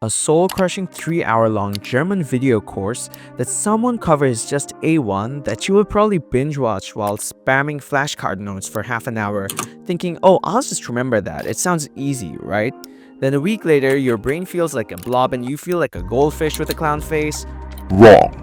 a soul-crushing 3-hour-long German video course that someone covers just A1 that you will probably binge watch while spamming flashcard notes for half an hour, thinking, oh, I'll just remember that. It sounds easy, right? Then a week later, your brain feels like a blob and you feel like a goldfish with a clown face. Wrong.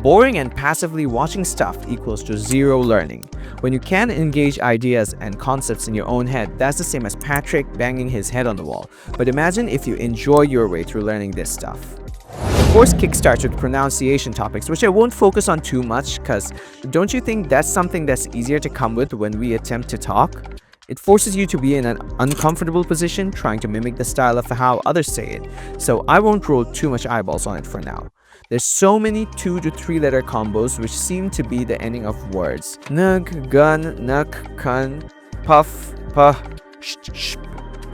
Boring and passively watching stuff equals to zero learning. When you can engage ideas and concepts in your own head, that's the same as Patrick banging his head on the wall. But imagine if you enjoy your way through learning this stuff. The course kickstarts with pronunciation topics, which I won't focus on too much because don't you think that's something that's easier to come with when we attempt to talk? It forces you to be in an uncomfortable position trying to mimic the style of how others say it, so I won't roll too much eyeballs on it for now. There's so many 2 to 3 letter combos which seem to be the ending of words. Nug, gun, nuk, kun, puff, puh, sh.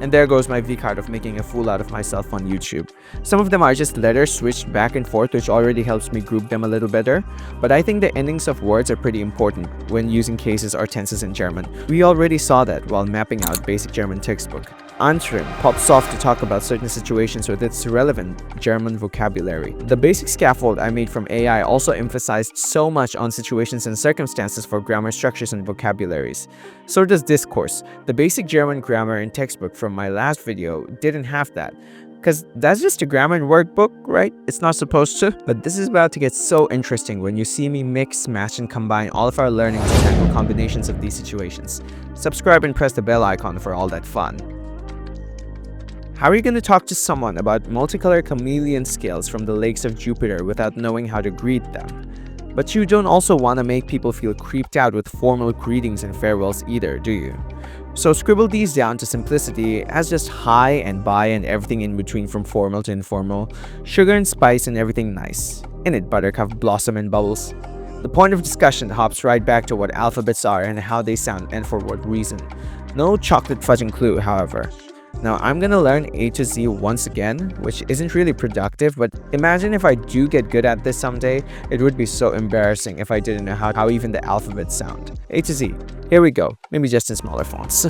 And there goes my V-card of making a fool out of myself on YouTube. Some of them are just letters switched back and forth, which already helps me group them a little better. But I think the endings of words are pretty important when using cases or tenses in German. We already saw that while mapping out basic German textbook. Antrim pops off to talk about certain situations with its relevant German vocabulary. The basic scaffold I made from AI also emphasized so much on situations and circumstances for grammar structures and vocabularies. So does this course. The basic German grammar and textbook from my last video didn't have that. Because that's just a grammar and workbook, right? It's not supposed to. But this is about to get so interesting when you see me mix, match, and combine all of our learning to tackle combinations of these situations. Subscribe and press the bell icon for all that fun. How are you going to talk to someone about multicolor chameleon scales from the lakes of Jupiter without knowing how to greet them? But you don't also want to make people feel creeped out with formal greetings and farewells either, do you? So scribble these down to simplicity as just hi and bye and everything in between from formal to informal, sugar and spice and everything nice. In it, buttercup, blossom, and bubbles. The point of discussion hops right back to what alphabets are and how they sound and for what reason. No chocolate fudging clue, however. Now I'm gonna learn A to Z once again, which isn't really productive, but imagine if I do get good at this someday, it would be so embarrassing if I didn't know how even the alphabets sound. A to Z. Here we go, maybe just in smaller fonts.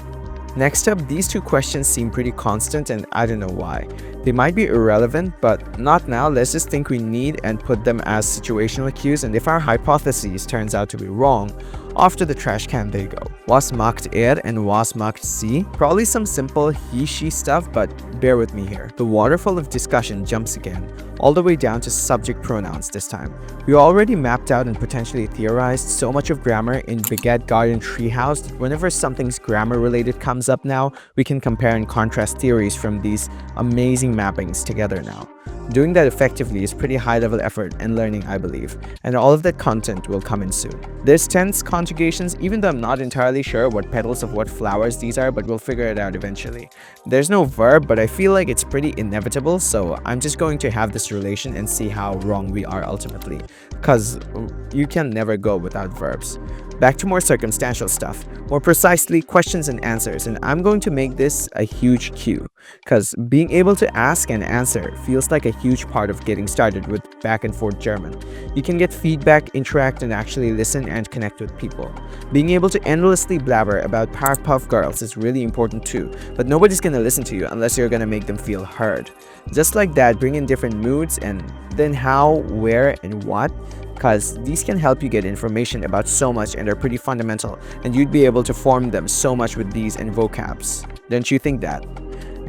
Next up, these two questions seem pretty constant and I don't know why. They might be irrelevant, but not now. Let's just think we need and put them as situational cues, and if our hypothesis turns out to be wrong, off to the trash can they go. Was macht and was macht sie? Probably some simple he-she stuff, but bear with me here. The waterfall of discussion jumps again, all the way down to subject pronouns this time. We already mapped out and potentially theorized so much of grammar in Baguette Garden Treehouse that whenever something's grammar related comes up now, we can compare and contrast theories from these amazing mappings together now. Doing that effectively is pretty high level effort and learning, I believe, and all of that content will come in soon. There's tense conjugations, even though I'm not entirely sure what petals of what flowers these are, but we'll figure it out eventually. There's no verb, but I feel like it's pretty inevitable, so I'm just going to have this relation and see how wrong we are ultimately, cause you can never go without verbs. Back to more circumstantial stuff, more precisely questions and answers, and I'm going to make this a huge cue, cause being able to ask and answer feels like a huge part of getting started with back and forth German. You can get feedback, interact, and actually listen and connect with people. Being able to endlessly blabber about Powerpuff Girls is really important too, but nobody's gonna listen to you unless you're gonna make them feel heard. Just like that, bring in different moods and then how, where, and what, because these can help you get information about so much and are pretty fundamental, and you'd be able to form them so much with these and vocabs. Don't you think that?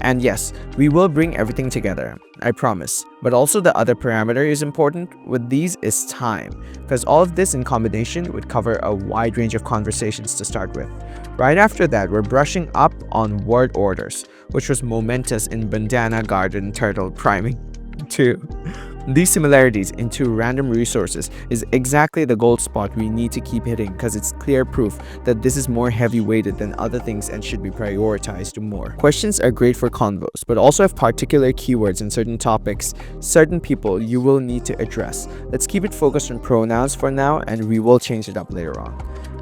And yes, we will bring everything together, I promise. But also the other parameter is important with these is time, because all of this in combination would cover a wide range of conversations to start with. Right after that, we're brushing up on word orders, which was momentous in Bandana Garden Turtle Priming 2. These similarities into random resources is exactly the gold spot we need to keep hitting, because it's clear proof that this is more heavy-weighted than other things and should be prioritized more. Questions are great for convos, but also have particular keywords in certain topics, certain people you will need to address. Let's keep it focused on pronouns for now, and we will change it up later on.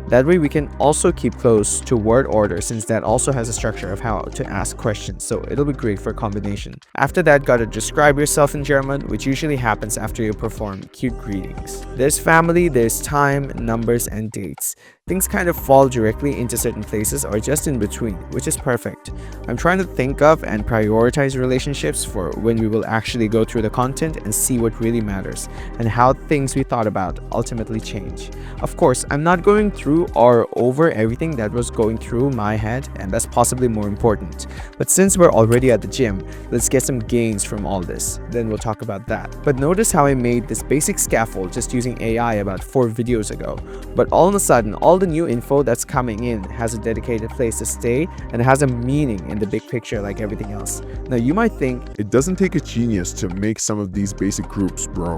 That way we can also keep close to word order, since that also has a structure of how to ask questions, so it'll be great for combination. After that, gotta describe yourself in German, which usually happens after you perform cute greetings. There's family, there's time, numbers, and dates. Things kind of fall directly into certain places or just in between, which is perfect. I'm trying to think of and prioritize relationships for when we will actually go through the content and see what really matters and how things we thought about ultimately change. Of course, I'm not going through or over everything that was going through my head, and that's possibly more important. But since we're already at the gym, let's get some gains from all this. Then we'll talk about that. But notice how I made this basic scaffold just using AI about 4 videos ago. But all of a sudden, all the new info that's coming in has a dedicated place to stay and has a meaning in the big picture like everything else. Now you might think, It doesn't take a genius to make some of these basic groups, bro.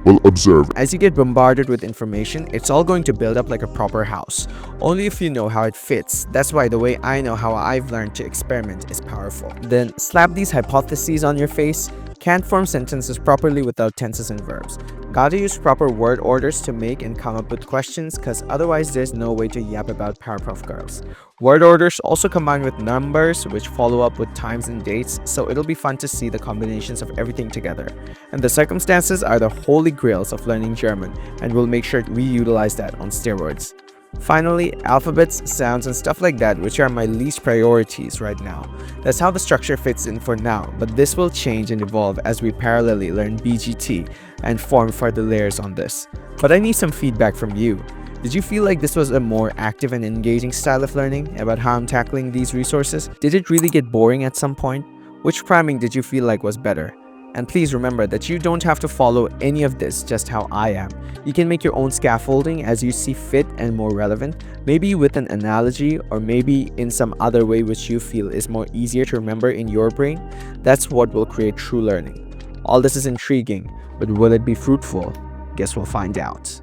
Well, observe. as you get bombarded with information, it's all going to build up like a proper house. Only if you know how it fits. That's why the way I know how I've learned to experiment is powerful. Then slap these hypotheses on your face. Can't form sentences properly without tenses and verbs. Gotta use proper word orders to make and come up with questions, cause otherwise there's no way to yap about Powerpuff Girls. Word orders also combine with numbers which follow up with times and dates, so it'll be fun to see the combinations of everything together. And the circumstances are the holy grails of learning German, and we'll make sure we utilize that on steroids. Finally, alphabets, sounds, and stuff like that, which are my least priorities right now. That's how the structure fits in for now, but this will change and evolve as we parallelly learn BGT and form further layers on this. But I need some feedback from you. Did you feel like this was a more active and engaging style of learning about how I'm tackling these resources? Did it really get boring at some point? Which priming did you feel like was better? And please remember that you don't have to follow any of this just how I am. You can make your own scaffolding as you see fit and more relevant, maybe with an analogy or maybe in some other way which you feel is more easier to remember in your brain. That's what will create true learning. All this is intriguing, but will it be fruitful? Guess we'll find out.